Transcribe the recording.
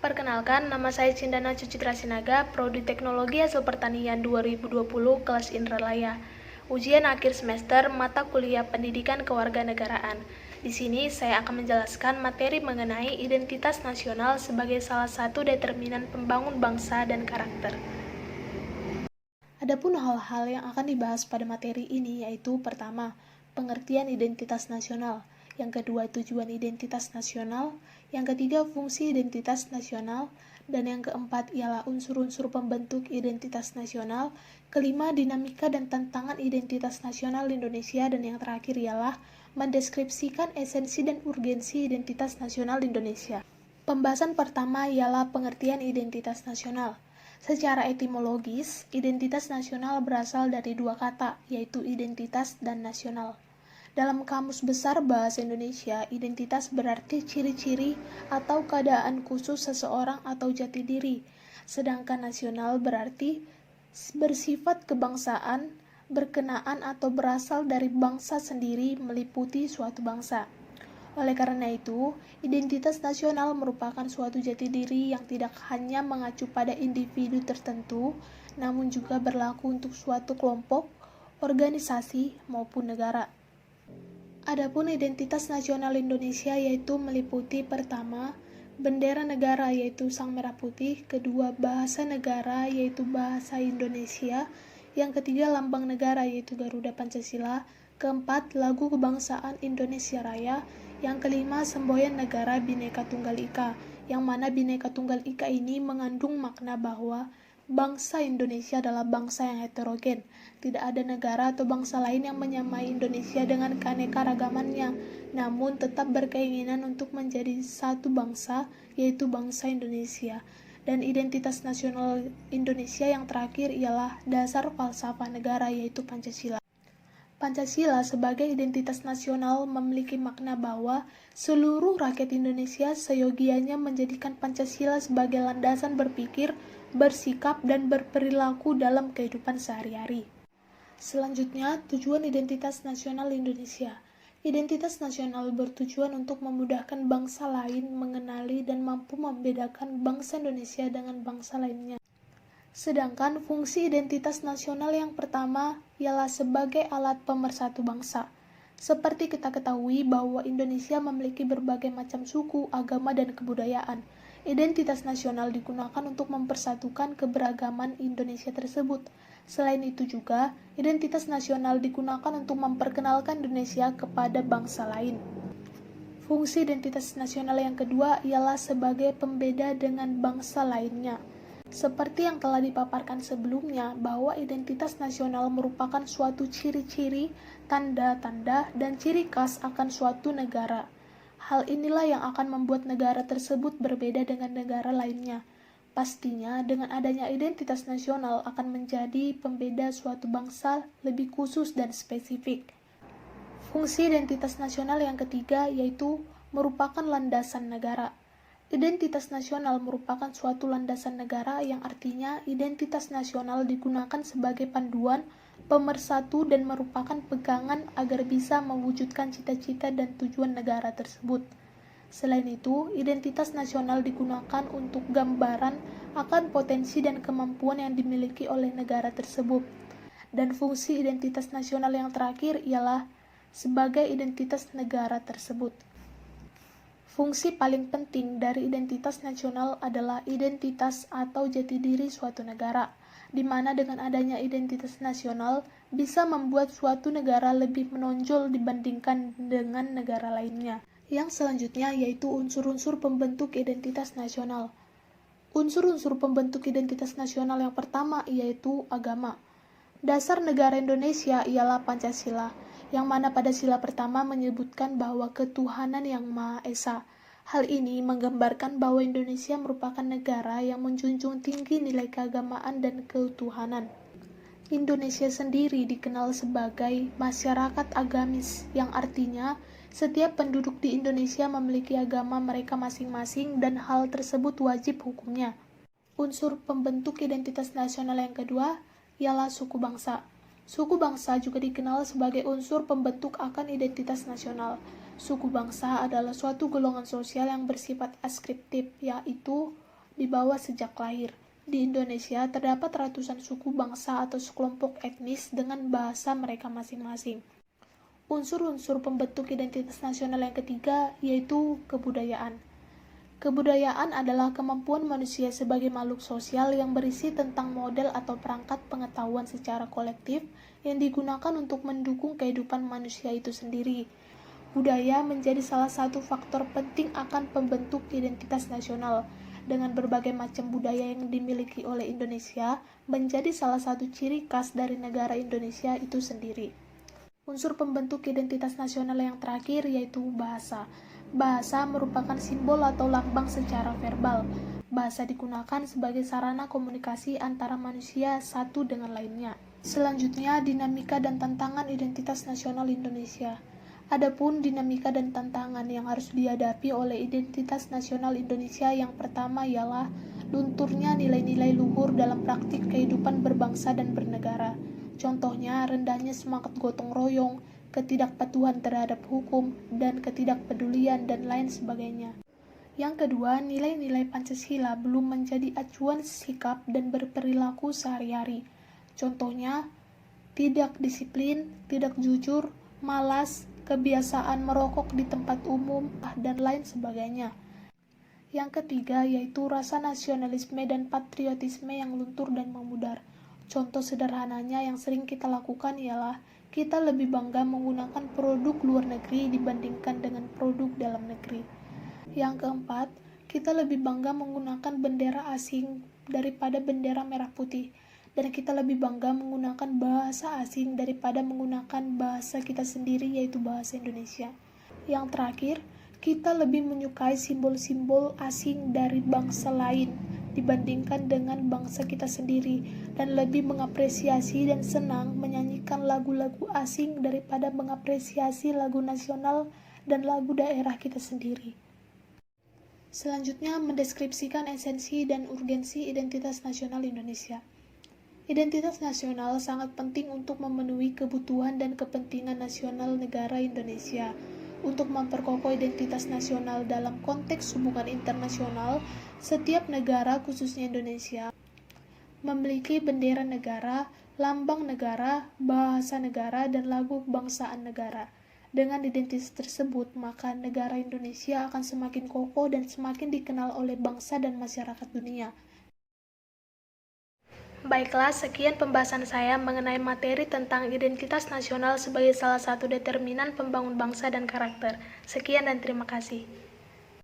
Perkenalkan, nama saya Cindana Cucitra Sinaga, Prodi Teknologi Hasil Pertanian 2020, kelas Indralaya. Ujian akhir semester mata kuliah Pendidikan Kewarganegaraan. Di sini saya akan menjelaskan materi mengenai identitas nasional sebagai salah satu determinan pembangun bangsa dan karakter. Adapun hal-hal yang akan dibahas pada materi ini yaitu pertama, pengertian identitas nasional. Yang kedua, tujuan identitas nasional. Yang ketiga, fungsi identitas nasional. Dan yang keempat ialah unsur-unsur pembentuk identitas nasional. Kelima, dinamika dan tantangan identitas nasional Indonesia. Dan yang terakhir ialah mendeskripsikan esensi dan urgensi identitas nasional Indonesia. Pembahasan pertama ialah pengertian identitas nasional. Secara etimologis, identitas nasional berasal dari dua kata, yaitu identitas dan nasional. Dalam Kamus Besar Bahasa Indonesia, identitas berarti ciri-ciri atau keadaan khusus seseorang atau jati diri, sedangkan nasional berarti bersifat kebangsaan, berkenaan atau berasal dari bangsa sendiri meliputi suatu bangsa. Oleh karena itu, identitas nasional merupakan suatu jati diri yang tidak hanya mengacu pada individu tertentu, namun juga berlaku untuk suatu kelompok, organisasi, maupun negara. Adapun identitas nasional Indonesia yaitu meliputi pertama, bendera negara yaitu Sang Merah Putih, kedua bahasa negara yaitu bahasa Indonesia, yang ketiga lambang negara yaitu Garuda Pancasila, keempat lagu kebangsaan Indonesia Raya, yang kelima semboyan negara Bhinneka Tunggal Ika, yang mana Bhinneka Tunggal Ika ini mengandung makna bahwa bangsa Indonesia adalah bangsa yang heterogen. Tidak ada negara atau bangsa lain yang menyamai Indonesia dengan keanekaragamannya, namun tetap berkeinginan untuk menjadi satu bangsa, yaitu bangsa Indonesia. Dan identitas nasional Indonesia yang terakhir ialah dasar falsafah negara, yaitu Pancasila. Pancasila sebagai identitas nasional memiliki makna bahwa seluruh rakyat Indonesia seyogianya menjadikan Pancasila sebagai landasan berpikir, bersikap, dan berperilaku dalam kehidupan sehari-hari. Selanjutnya, tujuan identitas nasional Indonesia. Identitas nasional bertujuan untuk memudahkan bangsa lain mengenali dan mampu membedakan bangsa Indonesia dengan bangsa lainnya. Sedangkan fungsi identitas nasional yang pertama ialah sebagai alat pemersatu bangsa. Seperti kita ketahui bahwa Indonesia memiliki berbagai macam suku, agama, dan kebudayaan. Identitas nasional digunakan untuk mempersatukan keberagaman Indonesia tersebut. Selain itu juga, identitas nasional digunakan untuk memperkenalkan Indonesia kepada bangsa lain. Fungsi identitas nasional yang kedua ialah sebagai pembeda dengan bangsa lainnya. Seperti yang telah dipaparkan sebelumnya, bahwa identitas nasional merupakan suatu ciri-ciri, tanda-tanda, dan ciri khas akan suatu negara. Hal inilah yang akan membuat negara tersebut berbeda dengan negara lainnya. Pastinya, dengan adanya identitas nasional akan menjadi pembeda suatu bangsa lebih khusus dan spesifik. Fungsi identitas nasional yang ketiga yaitu merupakan landasan negara. Identitas nasional merupakan suatu landasan negara yang artinya identitas nasional digunakan sebagai panduan, pemersatu, dan merupakan pegangan agar bisa mewujudkan cita-cita dan tujuan negara tersebut. Selain itu, identitas nasional digunakan untuk gambaran akan potensi dan kemampuan yang dimiliki oleh negara tersebut. Dan fungsi identitas nasional yang terakhir ialah sebagai identitas negara tersebut. Fungsi paling penting dari identitas nasional adalah identitas atau jati diri suatu negara, di mana dengan adanya identitas nasional bisa membuat suatu negara lebih menonjol dibandingkan dengan negara lainnya. Yang selanjutnya yaitu unsur-unsur pembentuk identitas nasional. Unsur-unsur pembentuk identitas nasional yang pertama yaitu agama. Dasar negara Indonesia ialah Pancasila, yang mana pada sila pertama menyebutkan bahwa ketuhanan yang Maha Esa. Hal ini menggambarkan bahwa Indonesia merupakan negara yang menjunjung tinggi nilai keagamaan dan keutuhanan. Indonesia sendiri dikenal sebagai masyarakat agamis, yang artinya setiap penduduk di Indonesia memiliki agama mereka masing-masing dan hal tersebut wajib hukumnya. Unsur pembentuk identitas nasional yang kedua ialah suku bangsa. Suku bangsa juga dikenal sebagai unsur pembentuk akan identitas nasional. Suku bangsa adalah suatu golongan sosial yang bersifat askriptif, yaitu dibawa sejak lahir. Di Indonesia terdapat ratusan suku bangsa atau sekelompok etnis dengan bahasa mereka masing-masing. Unsur-unsur pembentuk identitas nasional yang ketiga yaitu kebudayaan. Kebudayaan adalah kemampuan manusia sebagai makhluk sosial yang berisi tentang model atau perangkat pengetahuan secara kolektif yang digunakan untuk mendukung kehidupan manusia itu sendiri. Budaya menjadi salah satu faktor penting akan pembentuk identitas nasional. Dengan berbagai macam budaya yang dimiliki oleh Indonesia, menjadi salah satu ciri khas dari negara Indonesia itu sendiri. Unsur pembentuk identitas nasional yang terakhir yaitu bahasa. Bahasa merupakan simbol atau lambang secara verbal. Bahasa digunakan sebagai sarana komunikasi antara manusia satu dengan lainnya. Selanjutnya, dinamika dan tantangan identitas nasional Indonesia. Adapun dinamika dan tantangan yang harus dihadapi oleh identitas nasional Indonesia yang pertama ialah lunturnya nilai-nilai luhur dalam praktik kehidupan berbangsa dan bernegara. Contohnya, rendahnya semangat gotong royong, ketidakpatuhan terhadap hukum, dan ketidakpedulian, dan lain sebagainya. Yang kedua, nilai-nilai Pancasila belum menjadi acuan sikap dan berperilaku sehari-hari. Contohnya, tidak disiplin, tidak jujur, malas, kebiasaan merokok di tempat umum, dan lain sebagainya. Yang ketiga, yaitu rasa nasionalisme dan patriotisme yang luntur dan memudar. Contoh sederhananya yang sering kita lakukan ialah kita lebih bangga menggunakan produk luar negeri dibandingkan dengan produk dalam negeri. Yang keempat, kita lebih bangga menggunakan bendera asing daripada bendera merah putih. Dan kita lebih bangga menggunakan bahasa asing daripada menggunakan bahasa kita sendiri yaitu bahasa Indonesia. Yang terakhir, kita lebih menyukai simbol-simbol asing dari bangsa lain dibandingkan dengan bangsa kita sendiri dan lebih mengapresiasi dan senang menyanyikan lagu-lagu asing daripada mengapresiasi lagu nasional dan lagu daerah kita sendiri. Selanjutnya, mendeskripsikan esensi dan urgensi identitas nasional Indonesia. Identitas nasional sangat penting untuk memenuhi kebutuhan dan kepentingan nasional negara Indonesia. Untuk memperkokoh identitas nasional dalam konteks hubungan internasional, setiap negara, khususnya Indonesia, memiliki bendera negara, lambang negara, bahasa negara, dan lagu kebangsaan negara. Dengan identitas tersebut, maka negara Indonesia akan semakin kokoh dan semakin dikenal oleh bangsa dan masyarakat dunia. Baiklah, sekian pembahasan saya mengenai materi tentang identitas nasional sebagai salah satu determinan pembangun bangsa dan karakter. Sekian dan terima kasih.